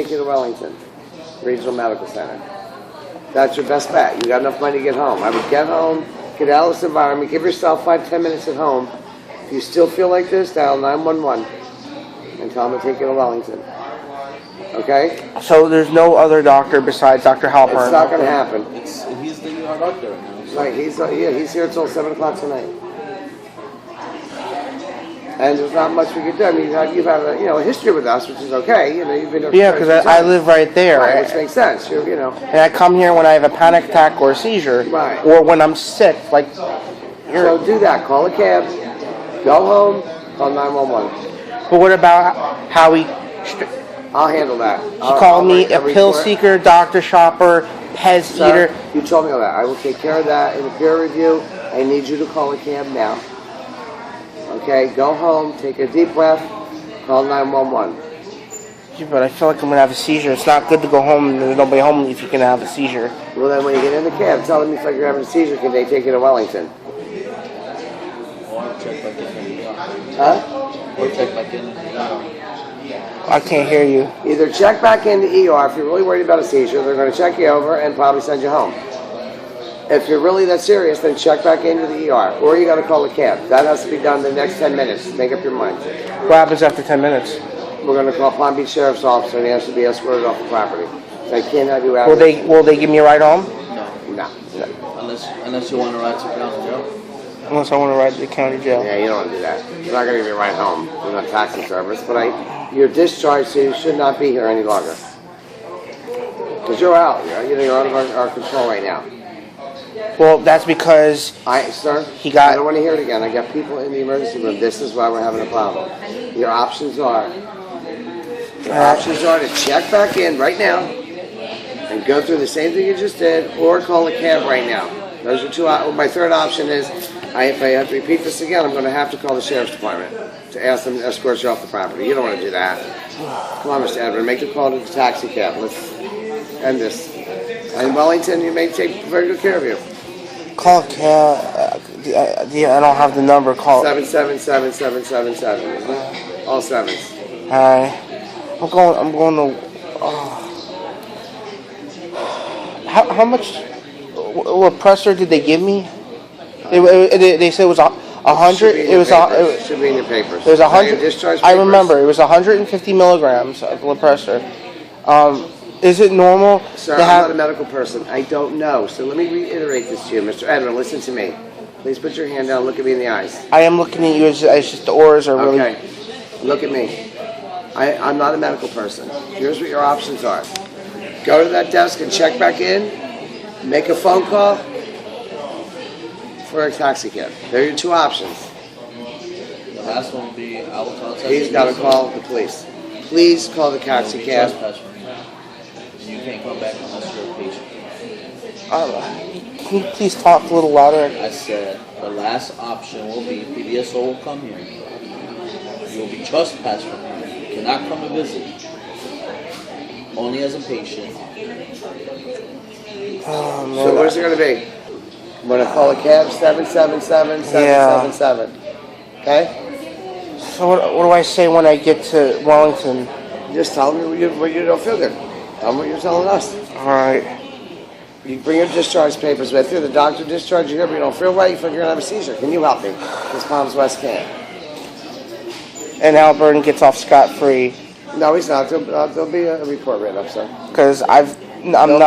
take you to Wellington Regional Medical Center. That's your best bet. You got enough money to get home. I would get home, get out of this environment, give yourself 5-10 minutes at home. If you still feel like this, dial 911 and tell them to take you to Wellington. Okay? So there's no other doctor besides Dr. Halpern? It's not going to happen. He's the ER doctor right now. Right, he's here till 7 o'clock tonight. And there's not much we can do. I mean, you've had a history with us, which is okay. You've been because I live right there. Right, which makes sense. And I come here when I have a panic attack or a seizure, right, or when I'm sick. So do that. Call a cab. Go home. Call 911. But what about how he? I'll handle that. He called me a pill seeker, doctor shopper, pez eater. You told me all that. I will take care of that in a peer review. I need you to call a cab now. Okay, go home, take a deep breath, call 911. Yeah, but I feel like I'm going to have a seizure. It's not good to go home and there's nobody home if you're going to have a seizure. Well, then when you get in the cab, tell them you feel like you're having a seizure, can they take you to Wellington? Or check back in the ER. Huh? Or check back in the ER. I can't hear you. Either check back in the ER if you're really worried about a seizure, they're going to check you over and probably send you home. If you're really that serious, then check back into the ER. Or you got to call a cab. That has to be done in the next 10 minutes. Make up your mind. What happens after 10 minutes? We're going to call Palm Beach Sheriff's Officer and he has to be escorted off the property. They can't have you out. Will they give me a ride home? No. Unless you want to ride to county jail. Unless I want to ride to the county jail. Yeah, you don't want to do that. You're not going to give you a ride home. We're not taxi service. But you're discharged, so you should not be here any longer. Because you're out. You're out of our control right now. Well, that's because sir, he got. I don't want to hear it again. I got people in the emergency room. This is why we're having a problem. Your options are to check back in right now and go through the same thing you just did, or call a cab right now. Those are two. My third option is, if I have to repeat this again, I'm going to have to call the sheriff's department to ask them to escort you off the property. You don't want to do that. Come on, Mr. Edward, make the call to the taxi cab. Let's end this. In Wellington, you may take very good care of you. Call a cab. I don't have the number. Call 777-777. All sevens. Hi. I'm going to. How much? What pressure did they give me? They said it was 100. It should be in your papers. It was 100. I remember it was 150 milligrams of Lepressor. Is it normal? Sir, I'm not a medical person. I don't know. So let me reiterate this to you, Mr. Edwin. Listen to me. Please put your hand down. Look at me in the eyes. I am looking at you. It's just the auras are really. Okay. Look at me. I'm not a medical person. Here's what your options are. Go to that desk and check back in. Make a phone call for a taxi cab. There are your two options. The last one will be I will contact. He's got to call the police. Please call the taxi cab. You can't come back unless you're a patient. Can you please talk a little louder? I said the last option will be PDSO will come here. You will be trespassed from here. You cannot come to visit. Only as a patient. Oh, man. So where's it going to be? I'm going to call a cab, 777-777. Okay? So what do I say when I get to Wellington? Just tell them what you don't feel good. Tell them what you're telling us. All right. You bring your discharge papers with you. The doctor discharged you here, but you don't feel right. You feel you're going to have a seizure. Can you help me? Because Palms West can't. And Halpern gets off scot-free. No, he's not. There'll be a report written up, sir. Because I'm not an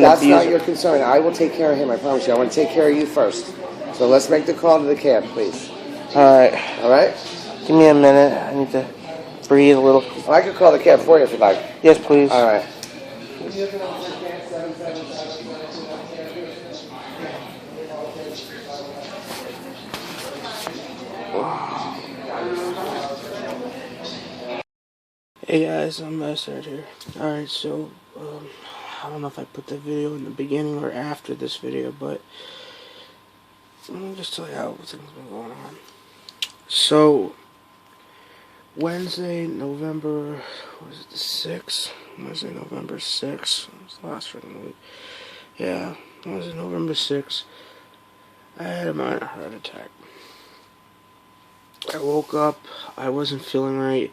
That's abuser. not your concern. I will take care of him, I promise you. I want to take care of you first. So let's make the call to the cab, please. All right. All right? Give me a minute. I need to breathe a little. Well, I could call the cab for you if you'd like. Yes, please. All right. Hey guys, I'm Mustard here. Alright, so, I don't know if I put the video in the beginning or after this video, but let me just tell you how things been going on. So, Wednesday, November, was it the 6th? Wednesday, November 6th. It was the last freaking week. Yeah, Wednesday, November 6th. I had a minor heart attack. I woke up, I wasn't feeling right.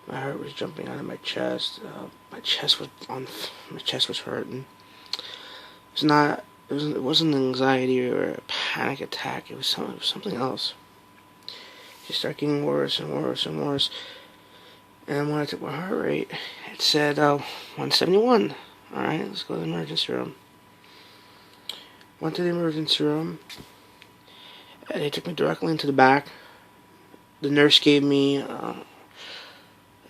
My heart was jumping out of my chest. My chest was hurting. It's not. It wasn't anxiety or a panic attack. It was something else. It started getting worse and worse and worse. And when I took my heart rate, it said 171. All right, let's go to the emergency room. Went to the emergency room. And they took me directly into the back. The nurse gave me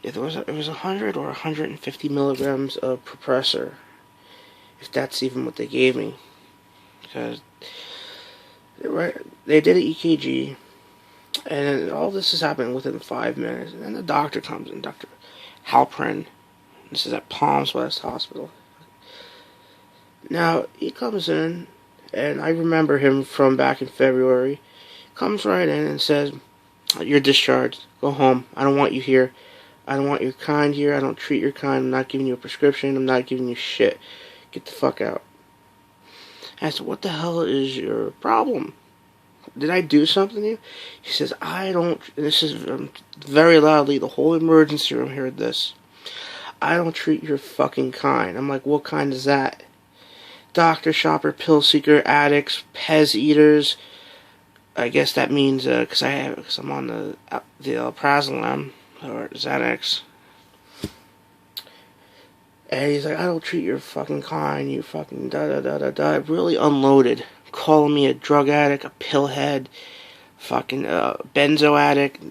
it was 100 or 150 milligrams of Propressor, if that's even what they gave me. Because they did an EKG, and all this is happening within 5 minutes. And then the doctor comes in, Dr. Halprin. This is at Palms West Hospital. Now, he comes in, and I remember him from back in February. Comes right in and says, "You're discharged. Go home. I don't want you here. I don't want your kind here. I don't treat your kind. I'm not giving you a prescription. I'm not giving you shit. Get the fuck out." I said, "What the hell is your problem? Did I do something to you?" He says, "I don't," this is very loudly, the whole emergency room heard this, "I don't treat your fucking kind." I'm like, "What kind is that?" Doctor, shopper, pill seeker, addicts, Pez eaters. I guess that means, because I'm on the Alprazolam, or Xanax. And he's like, "I don't treat your fucking kind, you fucking da-da-da-da-da." Really unloaded. Calling me a drug addict, a pillhead, fucking benzo addict.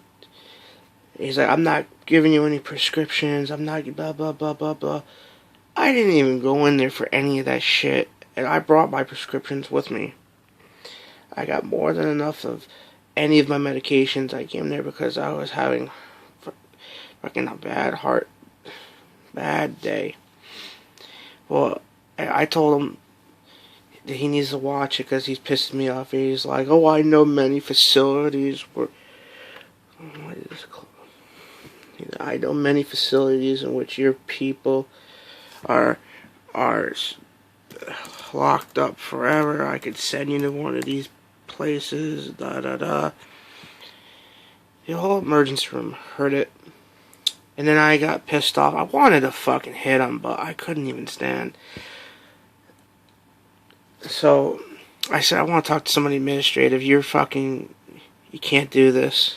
He's like, "I'm not giving you any prescriptions, I'm not blah blah blah blah blah." I didn't even go in there for any of that shit. And I brought my prescriptions with me. I got more than enough of any of my medications. I came there because I was having fucking a bad day. Well, I told him that he needs to watch it because he's pissing me off. He's like, "Oh, I know many facilities where..." "I know many facilities in which your people are locked up forever. I could send you to one of these places, da da da." The whole emergency room heard it. And then I got pissed off. I wanted to fucking hit him, but I couldn't even stand. So I said, "I want to talk to somebody administrative. You can't do this."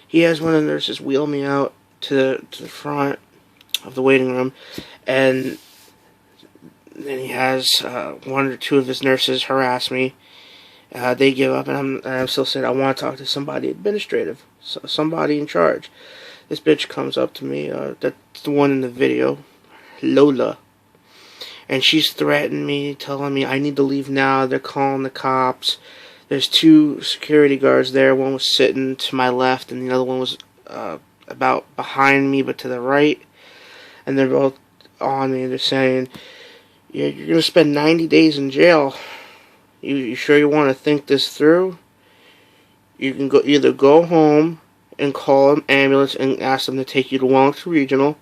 He has one of the nurses wheel me out to the front of the waiting room, and then he has one or two of his nurses harass me. They give up, and I'm still saying, "I want to talk to somebody administrative, somebody in charge." This bitch comes up to me, that's the one in the video, Lola. And she's threatening me, telling me I need to leave now, they're calling the cops. There's 2 security guards there, one was sitting to my left, and the other one was about behind me, but to the right. And they're both on me, and they're saying, "Yeah, you're going to spend 90 days in jail. You sure you want to think this through? You can either go home and call an ambulance and ask them to take you to Wellington Regional,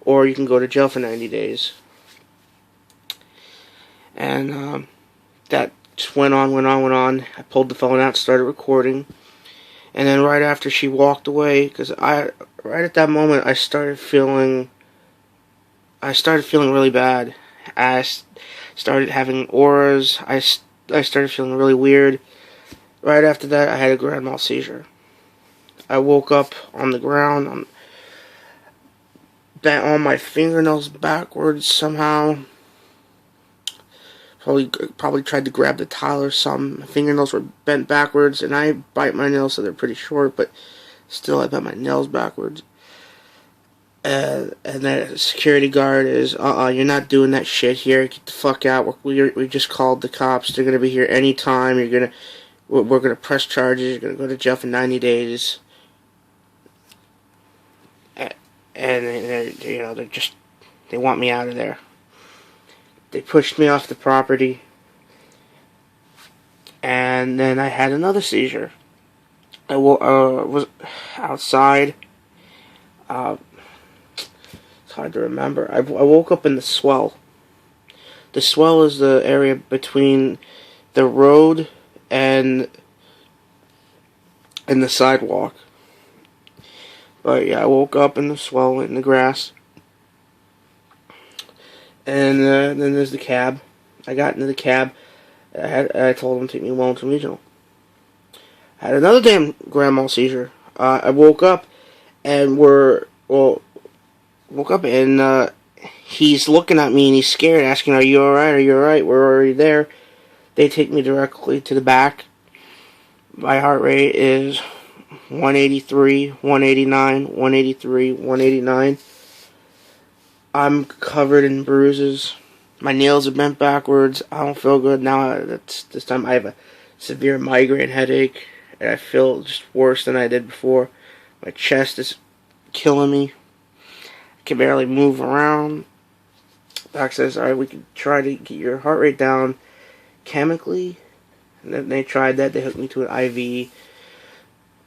or you can go to jail for 90 days. And that just went on. I pulled the phone out, started recording. And then right after she walked away, because right at that moment, I started feeling really bad. I started having auras. I started feeling really weird. Right after that, I had a grand mal seizure. I woke up on the ground, bent on my fingernails backwards somehow. Probably tried to grab the tile or something. My fingernails were bent backwards, and I bite my nails, so they're pretty short, but still I bent my nails backwards. And that security guard is, you're not doing that shit here. Get the fuck out. We just called the cops. They're gonna be here anytime. We're gonna press charges. You're gonna go to jail for 90 days. And they want me out of there. They pushed me off the property, and then I had another seizure. I was outside. It's hard to remember. I woke up in the swell. The swell is the area between the road and the sidewalk. But yeah, I woke up in the swelling in the grass. And then there's the cab. I got into the cab. I told him to take me to Wellington Regional. I had another damn grand mal seizure. I woke up and woke up and he's looking at me and he's scared, asking, "Are you alright? Are you alright? We're already there." They take me directly to the back. My heart rate is 183, 189, 183, 189. I'm covered in bruises. My nails are bent backwards. I don't feel good now. This time I have a severe migraine headache, and I feel just worse than I did before. My chest is killing me. I can barely move around. Doc says, "All right, we can try to get your heart rate down chemically." And then they tried that. They hooked me to an IV,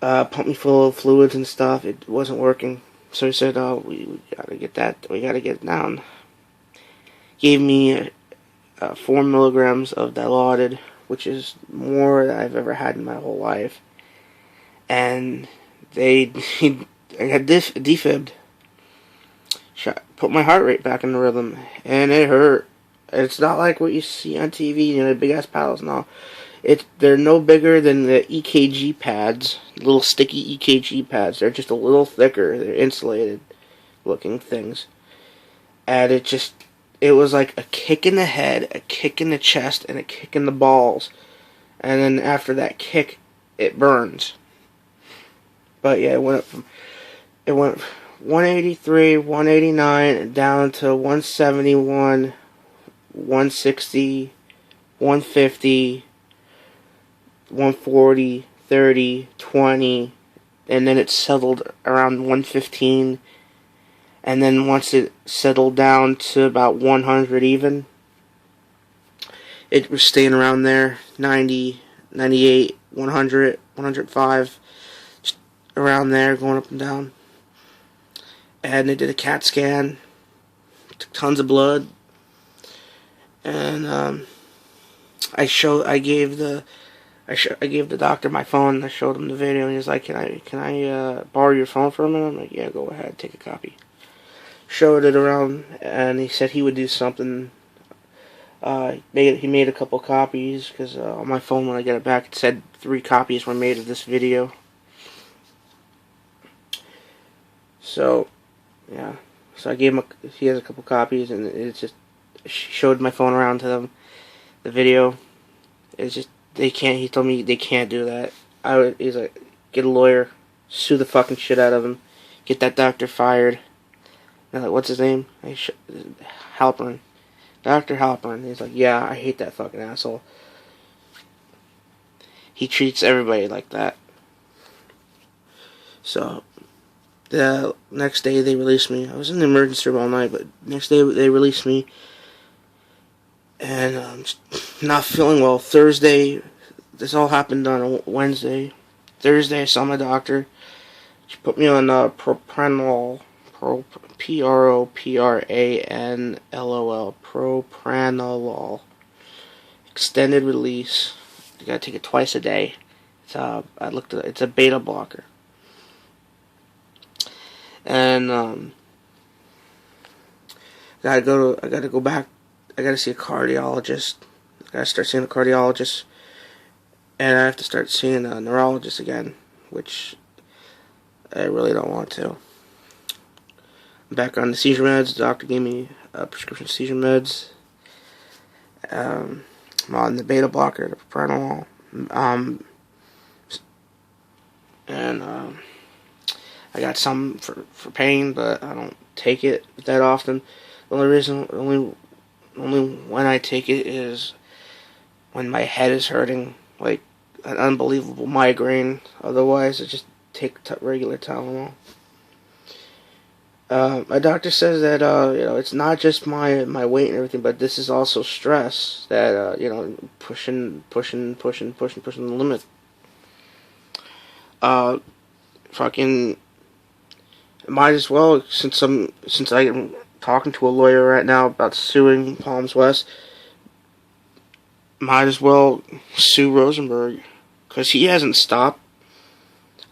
pumped me full of fluids and stuff. It wasn't working. So he said, "Oh, we gotta get that. We gotta get it down." Gave me 4 milligrams of Dilaudid, which is more than I've ever had in my whole life. And I got defibbed. Put my heart rate back in the rhythm, and it hurt. It's not like what you see on TV, the big ass paddles. No, they're no bigger than the EKG pads, little sticky EKG pads. They're just a little thicker. They're insulated looking things, and it was like a kick in the head, a kick in the chest, and a kick in the balls. And then after that kick, it burns. But yeah, it went 183, 189, down to 171, 160, 150, 140, 30, 20, and then it settled around 115. And then once it settled down to about 100 even, it was staying around there, 90, 98, 100, 105, just around there, going up and down. And they did a CAT scan, took tons of blood, and I gave the doctor my phone. And I showed him the video, and he was like, "Can I borrow your phone for a minute?" I'm like, "Yeah, go ahead, take a copy." Showed it around, and he said he would do something. He made a couple copies, because on my phone when I get it back it said 3 copies were made of this video. So yeah, so I gave him he has a couple copies, and it's just showed my phone around to them. The video, it's just he told me they can't do that. He's like, get a lawyer, sue the fucking shit out of him, get that doctor fired. And I'm like, what's his name? Halperin. Dr. Halperin. He's like, yeah, I hate that fucking asshole. He treats everybody like that. So, the next day they released me. I was in the emergency room all night, but next day they released me. And I'm not feeling well. Thursday, this all happened on a Wednesday. Thursday I saw my doctor. She put me on propranolol. P-R-O-P-R-A-N-L-O-L. Propranolol. Extended release. You gotta take it twice a day. It's a beta blocker. And I gotta go back. I gotta see a cardiologist. I gotta start seeing a cardiologist. And I have to start seeing a neurologist again, which I really don't want to. I'm back on the seizure meds. The doctor gave me prescription seizure meds. I'm on the beta blocker, the propranolol. I got some for pain, but I don't take it that often. The only when I take it is when my head is hurting, like an unbelievable migraine. Otherwise, I just take regular Tylenol. My doctor says that it's not just my weight and everything, but this is also stress that pushing the limit. Fucking might as well, since I'm talking to a lawyer right now about suing Palms West. Might as well sue Rosenberg, because he hasn't stopped.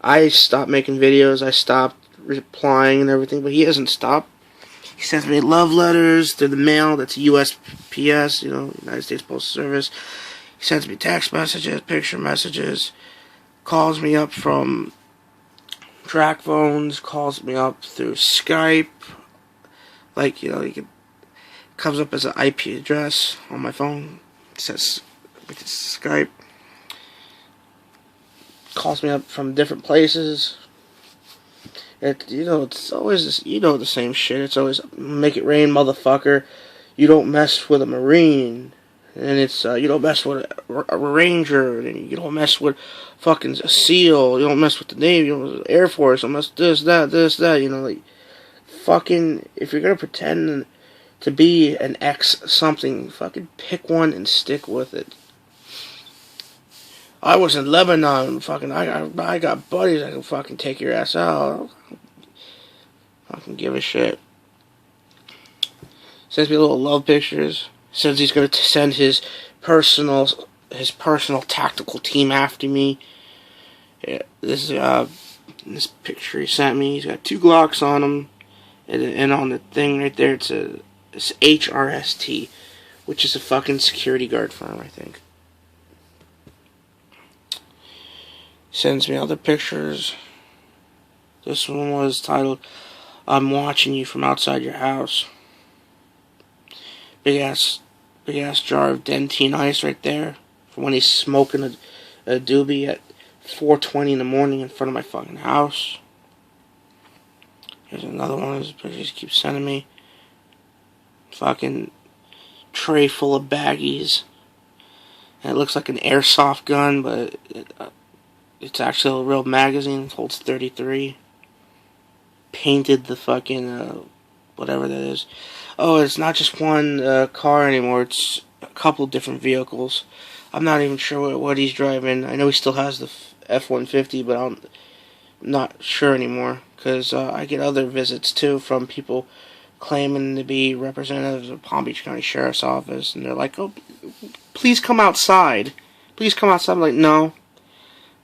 I stopped making videos. I stopped replying and everything, but he hasn't stopped. He sends me love letters through the mail. That's USPS, United States Postal Service. He sends me text messages, picture messages, calls me up from track phones, calls me up through Skype. Like, it comes up as an IP address on my phone. It says Skype. Calls me up from different places. It's always this, the same shit. It's always make it rain, motherfucker. You don't mess with a Marine. And it's, you don't mess with a Ranger. And you don't mess with fucking a SEAL. You don't mess with the Navy. You don't mess with the Air Force. You don't mess with this, that. Fucking, if you're gonna pretend to be an X something, fucking pick one and stick with it. I was in Lebanon, fucking, I got buddies that can fucking take your ass out. I fucking give a shit. Sends me little love pictures. Says he's gonna send his personal tactical team after me. Yeah, this picture he sent me, he's got 2 Glocks on him, and on the thing right there, it's HRST, which is a fucking security guard firm, I think. Sends me other pictures. This one was titled, "I'm watching you from outside your house." Big ass jar of Dentine ice right there, for when he's smoking a doobie at 4:20 in the morning in front of my fucking house. Here's another one of his pictures he keeps sending me. Fucking tray full of baggies. And it looks like an airsoft gun, but it's actually a real magazine. It holds 33. Painted the fucking, whatever that is. Oh, it's not just one car anymore. It's a couple different vehicles. I'm not even sure what he's driving. I know he still has the F-150, but I'm not sure anymore. Because I get other visits, too, from people claiming to be representatives of Palm Beach County Sheriff's Office. And they're like, oh, please come outside. Please come outside. I'm like, no.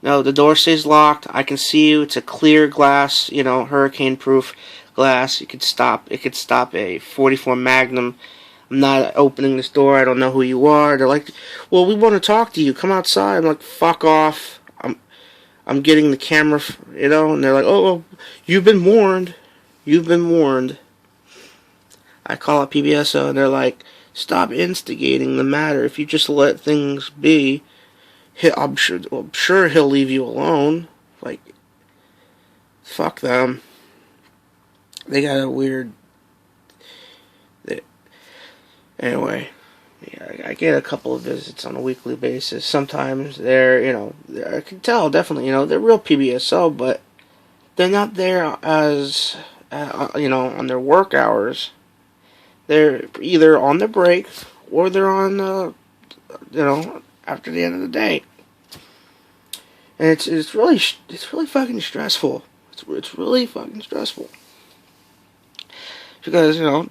No, the door stays locked. I can see you. It's a clear glass, hurricane-proof glass. It could stop a 44 Magnum. I'm not opening this door. I don't know who you are. They're like, well, we want to talk to you. Come outside. I'm like, fuck off. I'm getting the camera, and they're like, oh, you've been warned. You've been warned. I call up PBSO, and they're like, stop instigating the matter. If you just let things be, I'm sure he'll leave you alone. Like, fuck them. They got a weird... Anyway, yeah, I get a couple of visits on a weekly basis. Sometimes they're, I can tell, definitely, they're real PBSO, but they're not there as, on their work hours. They're either on their break, or they're on, after the end of the day. And it's really fucking stressful. It's really fucking stressful. Because, a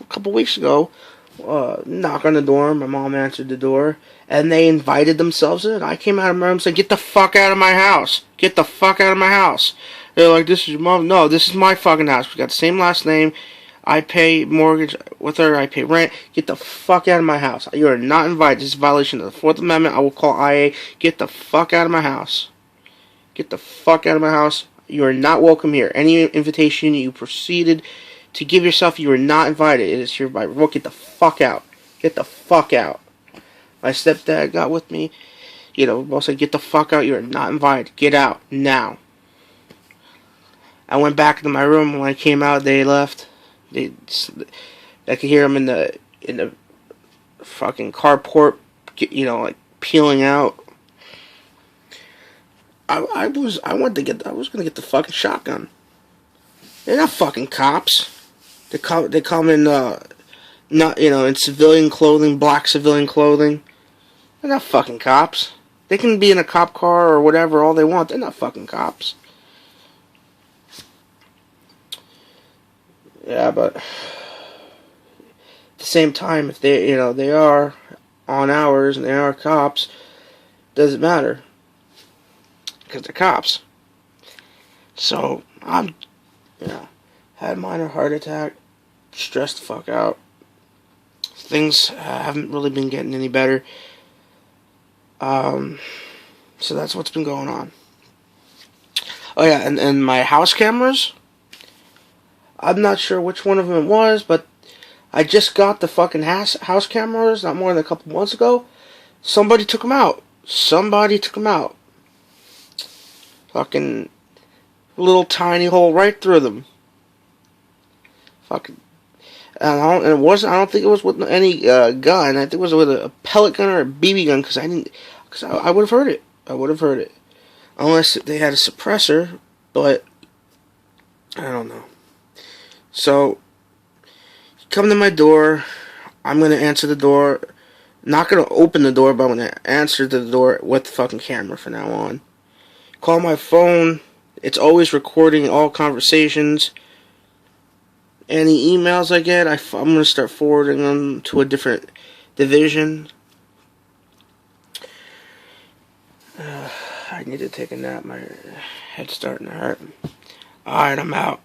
couple weeks ago, knock on the door, my mom answered the door, and they invited themselves in. I came out of my room and said, get the fuck out of my house. Get the fuck out of my house. They're like, this is your mom. No, this is my fucking house. We got the same last name. I pay mortgage with her. I pay rent. Get the fuck out of my house. You are not invited. This is a violation of the 4th Amendment. I will call IA. Get the fuck out of my house. Get the fuck out of my house. You are not welcome here. Any invitation you proceeded to give yourself, you are not invited. It is hereby revoked. Get the fuck out. Get the fuck out. My stepdad got with me. Both said, get the fuck out. You are not invited. Get out now. I went back into my room. When I came out, they left. I could hear them in the fucking carport, like peeling out. I was gonna get the fucking shotgun. They're not fucking cops. They come in in civilian clothing, black civilian clothing. They're not fucking cops. They can be in a cop car or whatever all they want. They're not fucking cops. Yeah, but at the same time, if they are on hours and they are cops, doesn't matter because they're cops. So I'm, you know, had a minor heart attack, stressed the fuck out. Things haven't really been getting any better. So that's what's been going on. Oh yeah, and my house cameras. I'm not sure which one of them it was, but I just got the fucking house cameras not more than a couple months ago. Somebody took them out. Somebody took them out. Fucking little tiny hole right through them. Fucking. And it wasn't. I don't think it was with any gun. I think it was with a pellet gun or a BB gun. Because I would have heard it. I would have heard it, unless they had a suppressor. But I don't know. So come to my door. I'm gonna answer the door. Not gonna open the door, but I'm gonna answer the door with the fucking camera from now on. Call my phone. It's always recording all conversations. Any emails I get, I'm going to start forwarding them to a different division. I need to take a nap. My head's starting to hurt. Alright, I'm out.